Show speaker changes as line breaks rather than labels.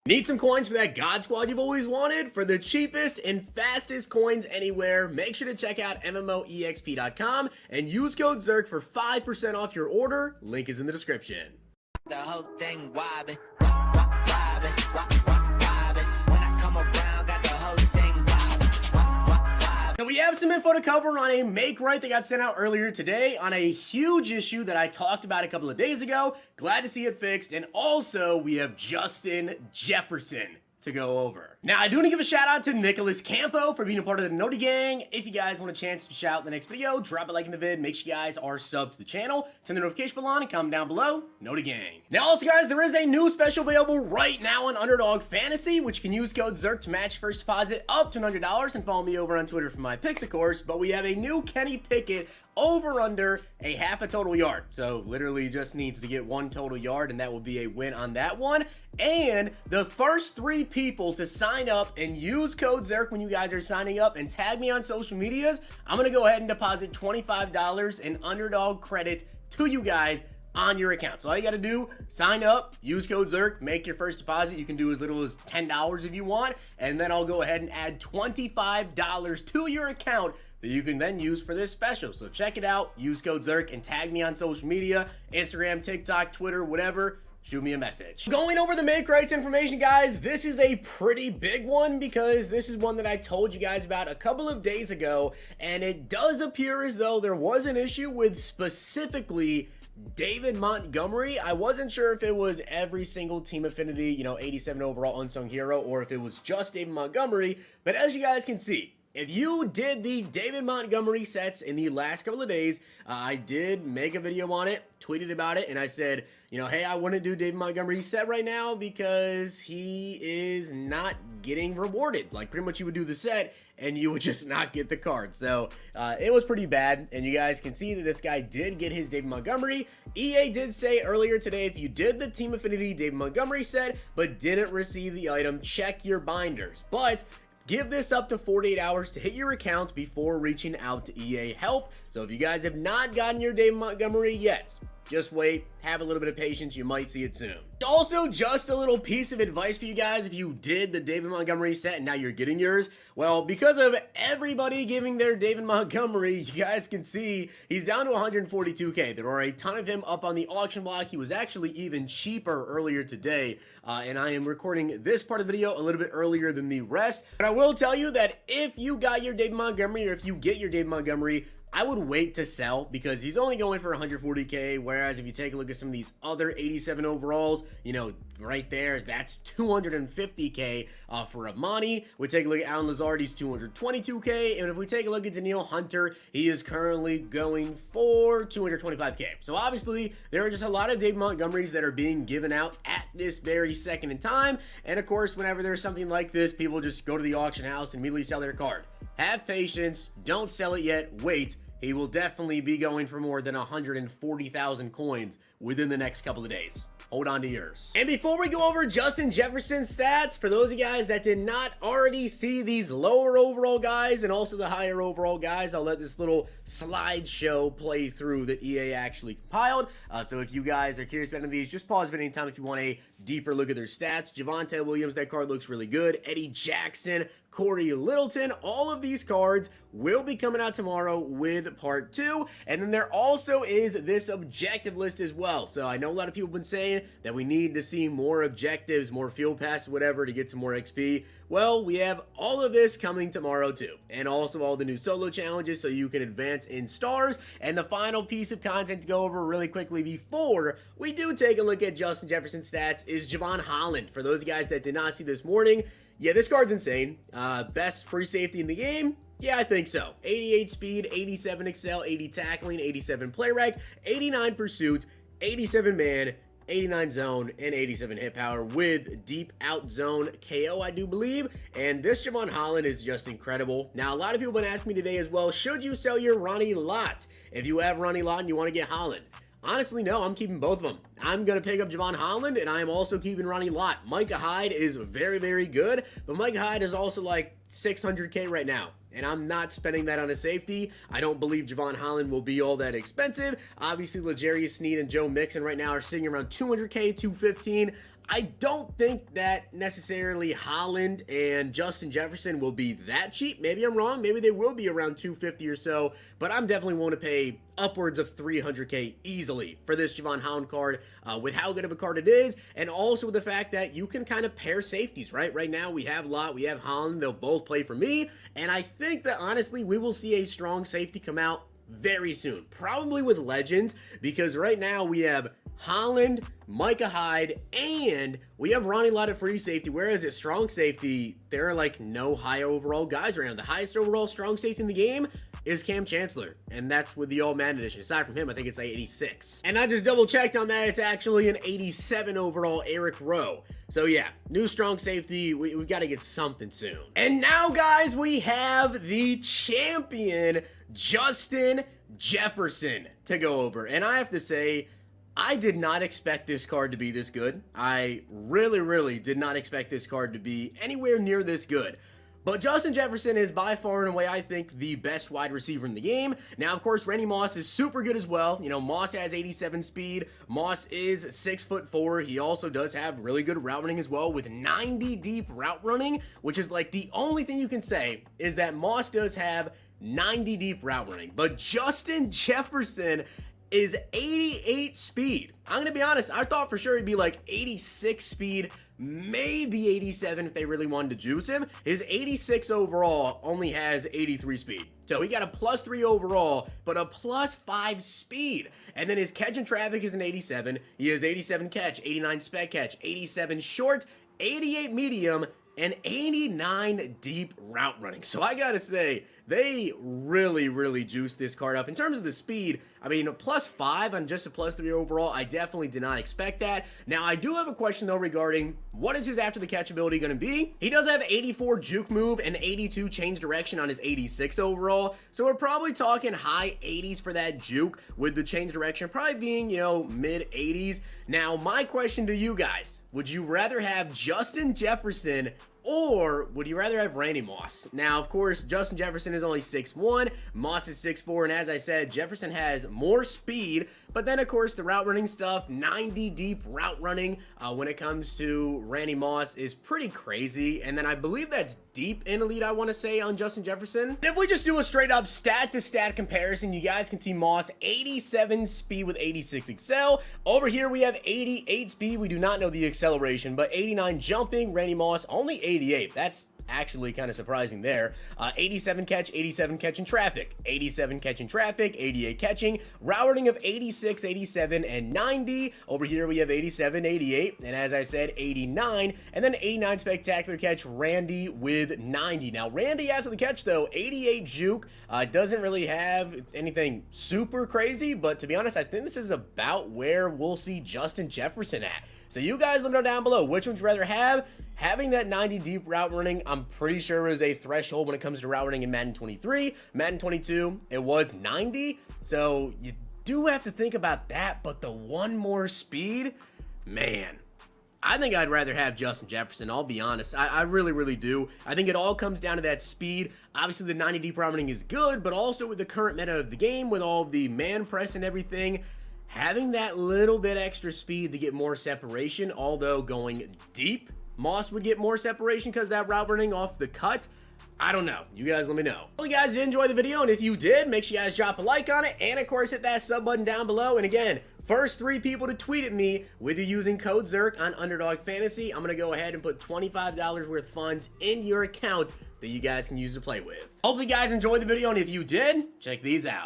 Need some coins for that God Squad you've always wanted? For the cheapest and fastest coins anywhere, make sure to check out MMOEXP.com and use code ZIRK for 5% off your order. Link is in the description.
The whole thing wobbin', wobbin'. When I come around, got the whole thing wobbin'.
So we have some info to cover on a make right that got sent out earlier today on a huge issue that I talked about a couple of days ago. Glad to see it fixed. And also we have Justin Jefferson to go over. Now, I do want to give a shout out to Nicholas Campo for being a part of the Noti Gang. If you guys want a chance to shout out in the next video, drop a like in the vid. Make sure you guys are subbed to the channel. Turn the notification bell on and comment down below. Noti Gang. Now, also, guys, there is a new special available right now on Underdog Fantasy, which you can use code ZIRK to match first deposit up to $100 and follow me over on Twitter for my picks, of course. But we have a new Kenny Pickett over under a half a total yard. So literally just needs to get one total yard and that will be a win on that one. And the first 3 people to sign up and use code ZIRK when you guys are signing up and tag me on social medias, I'm going to go ahead and deposit $25 in Underdog credit to you guys on your account. So all you got to do, sign up, use code ZIRK, make your first deposit. You can do as little as $10 if you want. And then I'll go ahead and add $25 to your account that you can then use for this special. So check it out, use code ZIRK and tag me on social media, Instagram, TikTok, Twitter, whatever. Shoot me a message. Going over the make rights information, guys, this is a pretty big one because this is one that I told you guys about a couple of days ago, and it does appear as though there was an issue with specifically David Montgomery. I wasn't sure if it was every single team affinity, 87 overall unsung hero, or if it was just David Montgomery, but as you guys can see, if you did the David Montgomery sets in the last couple of days, I did make a video on it, tweeted about it, and I said, hey, I wouldn't do David Montgomery's set right now because he is not getting rewarded. Like, pretty much you would do the set and you would just not get the card. So it was pretty bad, and you guys can see that this guy did get his David Montgomery. EA did say earlier today, if you did the Team Affinity David Montgomery set but didn't receive the item, check your binders. But give this up to 48 hours to hit your account before reaching out to EA Help. So if you guys have not gotten your David Montgomery yet, just wait, have a little bit of patience, you might see it soon. Also, just a little piece of advice for you guys if you did the David Montgomery set and now you're getting yours. Well, because of everybody giving their David Montgomery, you guys can see he's down to 142K. There are a ton of him up on the auction block. He was actually even cheaper earlier today, and I am recording this part of the video a little bit earlier than the rest. But I will tell you that if you got your David Montgomery, or if you get your David Montgomery, I would wait to sell because he's only going for 140K, whereas if you take a look at some of these other 87 overalls, right there, that's 250K for Amani. We take a look at Alan Lazard, he's 222K, and if we take a look at Daniil Hunter, he is currently going for 225K. So obviously, there are just a lot of Dave Montgomerys that are being given out at this very second in time, and of course, whenever there's something like this, people just go to the auction house and immediately sell their card. Have patience, don't sell it yet, wait. He will definitely be going for more than 140,000 coins within the next couple of days. Hold on to yours. And before we go over Justin Jefferson's stats, for those of you guys that did not already see these lower overall guys and also the higher overall guys, I'll let this little slideshow play through that EA actually compiled. So if you guys are curious about any of these, just pause at any time if you want a deeper look at their stats. Javonte Williams, that card looks really good. Eddie Jackson, Corey Littleton, all of these cards will be coming out tomorrow with part 2. And then there also is this objective list as well. So I know a lot of people have been saying that we need to see more objectives, more field passes, whatever, to get some more XP. Well, we have all of this coming tomorrow too. And also all the new solo challenges so you can advance in stars. And the final piece of content to go over really quickly before we do take a look at Justin Jefferson's stats is Jevon Holland. For those guys that did not see this morning, yeah, this card's insane. Best free safety in the game? Yeah, I think so. 88 speed, 87 excel, 80 tackling, 87 play rec, 89 pursuit, 87 man, 89 zone, and 87 hit power with deep out zone KO, I do believe. And this Jevon Holland is just incredible. Now, a lot of people have been asking me today as well, should you sell your Ronnie Lott if you have Ronnie Lott and you want to get Holland? Honestly, no, I'm keeping both of them. I'm going to pick up Jevon Holland, and I am also keeping Ronnie Lott. Micah Hyde is very, very good, but Micah Hyde is also like 600K right now, and I'm not spending that on a safety. I don't believe Jevon Holland will be all that expensive. Obviously, L'Jarius Sneed and Joe Mixon right now are sitting around 200K, 215. I don't think that necessarily Holland and Justin Jefferson will be that cheap. Maybe I'm wrong. Maybe they will be around 250 or so, but I'm definitely willing to pay upwards of 300K easily for this Jevon Holland card with how good of a card it is, and also with the fact that you can kind of pair safeties, right? Right now we have Lott, we have Holland. They'll both play for me, and I think that honestly we will see a strong safety come out very soon, probably with Legends, because right now we have Holland, Micah Hyde, and we have Ronnie Lott at free safety, whereas at strong safety, there are like no high overall guys right now. The highest overall strong safety in the game is Cam Chancellor, and that's with the All Madden edition. Aside from him, I think it's like 86. And I just double checked on that. It's actually an 87 overall Eric Rowe. So yeah, new strong safety. We've got to get something soon. And now, guys, we have the champion, Justin Jefferson, to go over. And I have to say, I did not expect this card to be this good. I really did not expect this card to be anywhere near this good. But Justin Jefferson is by far and away, I think, the best wide receiver in the game. Now, of course, Randy Moss is super good as well. You know, Moss has 87 speed. Moss is 6'4". He also does have really good route running as well with 90 deep route running, which is like the only thing you can say is that Moss does have 90 deep route running. But Justin Jefferson is 88 speed. I'm gonna be honest, I thought for sure he'd be like 86 speed, maybe 87 if they really wanted to juice him. His 86 overall only has 83 speed. So he got a +3 overall, but a +5 speed. And then his catch in traffic is an 87. He has 87 catch, 89 spec catch, 87 short, 88 medium, and 89 deep route running. So I gotta say, they really juiced this card up. In terms of the speed, I mean, a +5 on just a +3 overall, I definitely did not expect that. Now, I do have a question, though, regarding what is his after the catch ability going to be? He does have 84 juke move and 82 change direction on his 86 overall, so we're probably talking high 80s for that juke, with the change direction probably being, you know, mid 80s. Now, my question to you guys, would you rather have Justin Jefferson or would you rather have Randy Moss? Now, of course, Justin Jefferson is only 6'1", Moss is 6'4", and as I said, Jefferson has more speed, but then, of course, the route running stuff, 90 deep route running when it comes to Randy Moss is pretty crazy, and then I believe that's deep in Elite, I want to say, on Justin Jefferson. And if we just do a straight-up stat-to-stat comparison, you guys can see Moss, 87 speed with 86 excel. Over here, we have 88 speed. We do not know the acceleration, but 89 jumping. Randy Moss, only 88. That's actually kind of surprising there. 87 catch, 87 catch in traffic, 87 catch in traffic, 88 catching, route running of 86, 87, and 90. Over here we have 87, 88, and as I said, 89, and then 89 spectacular catch, Randy with 90. Now, Randy after the catch, though, 88 juke, doesn't really have anything super crazy, but to be honest, I think this is about where we'll see Justin Jefferson at. So you guys let me know down below, which would you rather have? Having that 90 deep route running, I'm pretty sure is a threshold when it comes to route running in Madden 23. Madden 22, it was 90. So you do have to think about that, but the one more speed, man, I think I'd rather have Justin Jefferson, I'll be honest. I really do. I think it all comes down to that speed. Obviously, the 90 deep route running is good, but also with the current meta of the game, with all the man press and everything, having that little bit extra speed to get more separation, although going deep, Moss would get more separation because that route running off the cut. I don't know. You guys let me know. Well, you guys did enjoy the video, and if you did, make sure you guys drop a like on it, and of course, hit that sub button down below. And again, first 3 people to tweet at me with you using code Zirk on Underdog Fantasy, I'm going to go ahead and put $25 worth of funds in your account that you guys can use to play with. Hopefully, you guys enjoyed the video, and if you did, check these out.